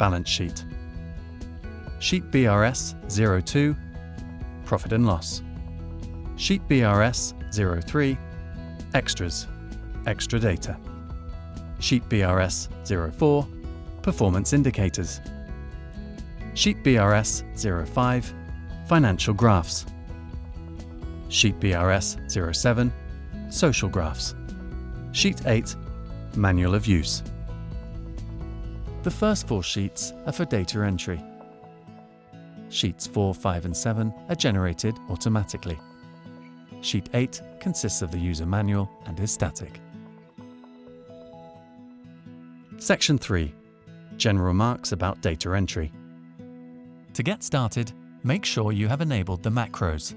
Balance sheet. Sheet BRS 02, Profit and loss. Sheet BRS 03, Extras, extra data. Sheet BRS 04, Performance indicators. Sheet BRS 05, Financial graphs. Sheet BRS 07, Social graphs. Sheet 8, Manual of use. The first 4 sheets are for data entry. Sheets 4, 5 and 7 are generated automatically. Sheet 8 consists of the user manual and is static. Section 3. General remarks about data entry. To get started, make sure you have enabled the macros.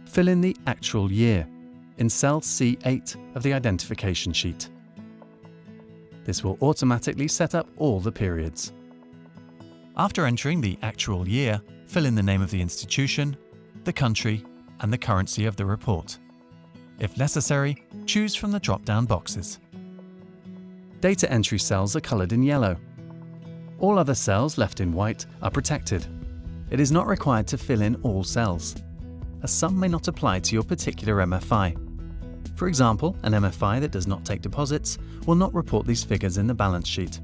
Fill in the actual year in cell C8 of the identification sheet. This will automatically set up all the periods. After entering the actual year, fill in the name of the institution, the country, and the currency of the report. If necessary, choose from the drop-down boxes. Data entry cells are coloured in yellow. All other cells left in white are protected. It is not required to fill in all cells, as some may not apply to your particular MFI. For example, an MFI that does not take deposits will not report these figures in the balance sheet.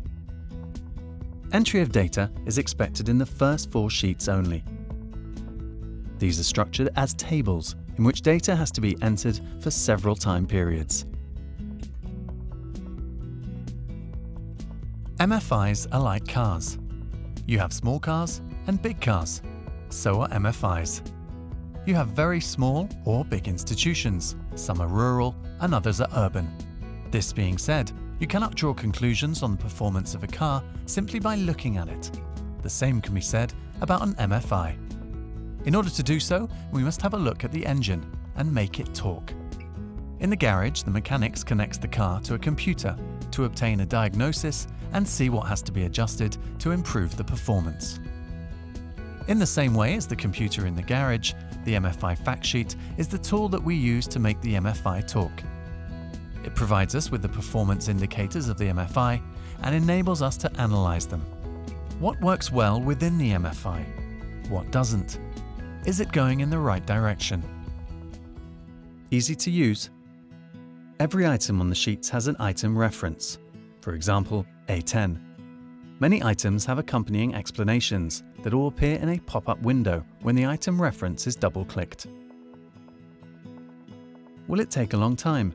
Entry of data is expected in the first 4 sheets only. These are structured as tables in which data has to be entered for several time periods. MFIs are like cars. You have small cars and big cars. So are MFIs. You have very small or big institutions. Some are rural and others are urban. This being said, you cannot draw conclusions on the performance of a car simply by looking at it. The same can be said about an MFI. In order to do so, we must have a look at the engine and make it talk. In the garage, the mechanics connects the car to a computer to obtain a diagnosis and see what has to be adjusted to improve the performance. In the same way as the computer in the garage, the MFI fact sheet is the tool that we use to make the MFI talk. It provides us with the performance indicators of the MFI and enables us to analyze them. What works well within the MFI? What doesn't? Is it going in the right direction? Easy to use. Every item on the sheets has an item reference, for example, A10. Many items have accompanying explanations that will appear in a pop-up window when the item reference is double-clicked. Will it take a long time?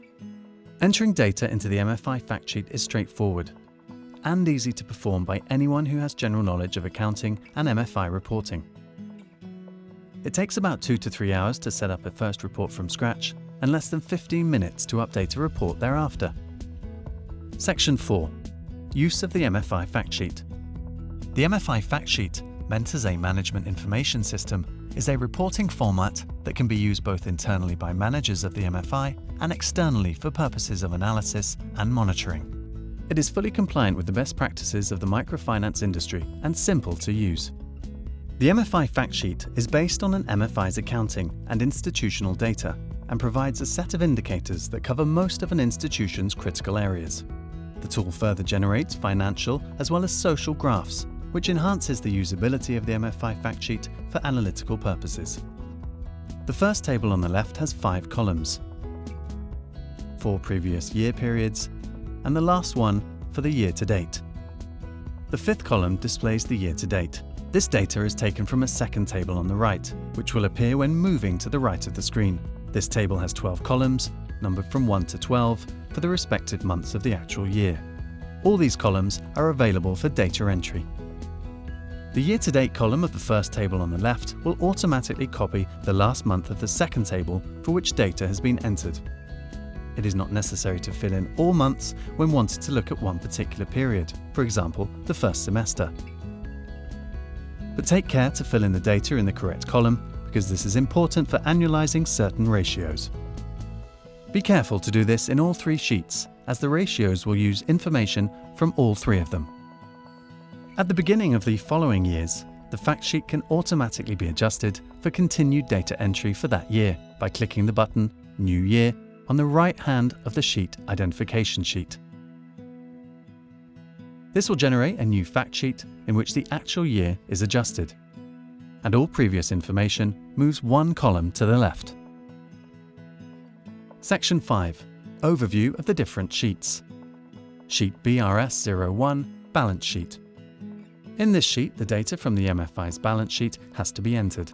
Entering data into the MFI fact sheet is straightforward and easy to perform by anyone who has general knowledge of accounting and MFI reporting. It takes about 2 to 3 hours to set up a first report from scratch and less than 15 minutes to update a report thereafter. Section 4. Use of the MFI fact sheet. The MFI fact sheet, meant as a management information system, is a reporting format that can be used both internally by managers of the MFI and externally for purposes of analysis and monitoring. It is fully compliant with the best practices of the microfinance industry and simple to use. The MFI fact sheet is based on an MFI's accounting and institutional data and provides a set of indicators that cover most of an institution's critical areas. The tool further generates financial as well as social graphs, which enhances the usability of the MFI fact sheet for analytical purposes. The first table on the left has 5 columns, 4 previous year periods, and the last one for the year to date. The 5th column displays the year to date. This data is taken from a second table on the right, which will appear when moving to the right of the screen. This table has 12 columns, numbered from 1 to 12, for the respective months of the actual year. All these columns are available for data entry. The year-to-date column of the first table on the left will automatically copy the last month of the second table for which data has been entered. It is not necessary to fill in all months when wanted to look at one particular period, for example, the first semester. But take care to fill in the data in the correct column, because this is important for annualizing certain ratios. Be careful to do this in all 3 sheets, as the ratios will use information from all 3 of them. At the beginning of the following years, the fact sheet can automatically be adjusted for continued data entry for that year by clicking the button New Year on the right hand of the sheet identification sheet. This will generate a new fact sheet in which the actual year is adjusted, and all previous information moves one column to the left. Section 5. Overview of the different sheets. Sheet BRS01 Balance Sheet. In this sheet, the data from the MFI's balance sheet has to be entered.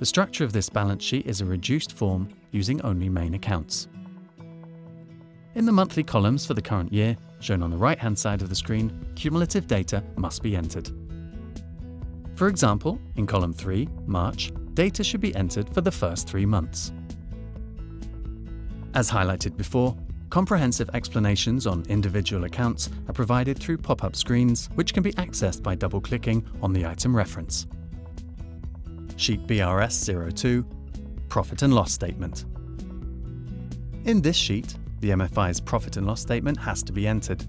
The structure of this balance sheet is a reduced form using only main accounts. In the monthly columns for the current year, shown on the right-hand side of the screen, cumulative data must be entered. For example, in column 3, March, data should be entered for the first 3 months. As highlighted before, comprehensive explanations on individual accounts are provided through pop-up screens, which can be accessed by double-clicking on the item reference. Sheet BRS02 Profit and Loss Statement. In this sheet, the MFI's profit and loss statement has to be entered.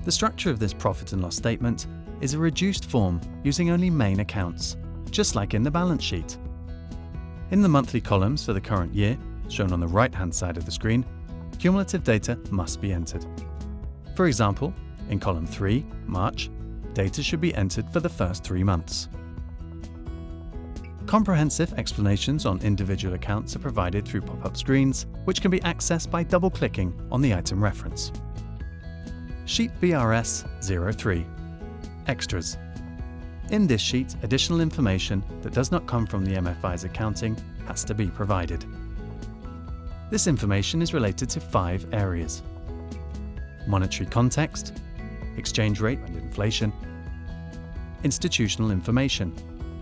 The structure of this profit and loss statement is a reduced form using only main accounts, just like in the balance sheet. In the monthly columns for the current year, shown on the right-hand side of the screen, cumulative data must be entered. For example, in column 3, March, data should be entered for the first 3 months. Comprehensive explanations on individual accounts are provided through pop-up screens, which can be accessed by double-clicking on the item reference. Sheet BRS03 Extras. In this sheet, additional information that does not come from the MFI's accounting has to be provided. This information is related to 5 areas: monetary context, exchange rate and inflation, institutional information,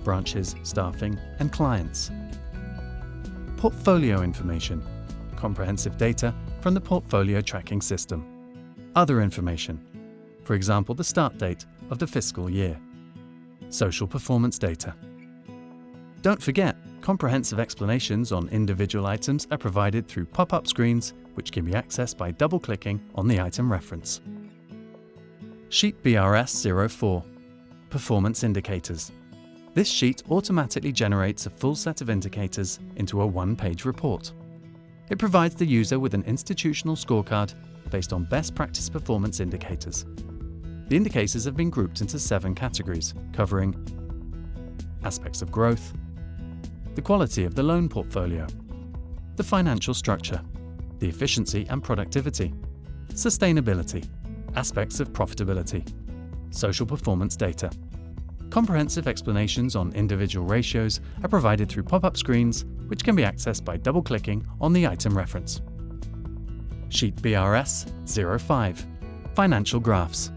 branches, staffing, and clients, portfolio information, comprehensive data from the portfolio tracking system, other information, for example, the start date of the fiscal year, social performance data. Don't forget, comprehensive explanations on individual items are provided through pop-up screens, which can be accessed by double-clicking on the item reference. Sheet BRS04 Performance Indicators. This sheet automatically generates a full set of indicators into a one-page report. It provides the user with an institutional scorecard based on best practice performance indicators. The indicators have been grouped into 7 categories, covering aspects of growth, the quality of the loan portfolio, the financial structure, the efficiency and productivity, sustainability, aspects of profitability, social performance data. Comprehensive explanations on individual ratios are provided through pop-up screens, which can be accessed by double-clicking on the item reference. Sheet BRS05 Financial Graphs.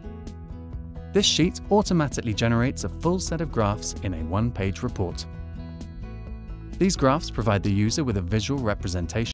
This sheet automatically generates a full set of graphs in a one-page report. These graphs provide the user with a visual representation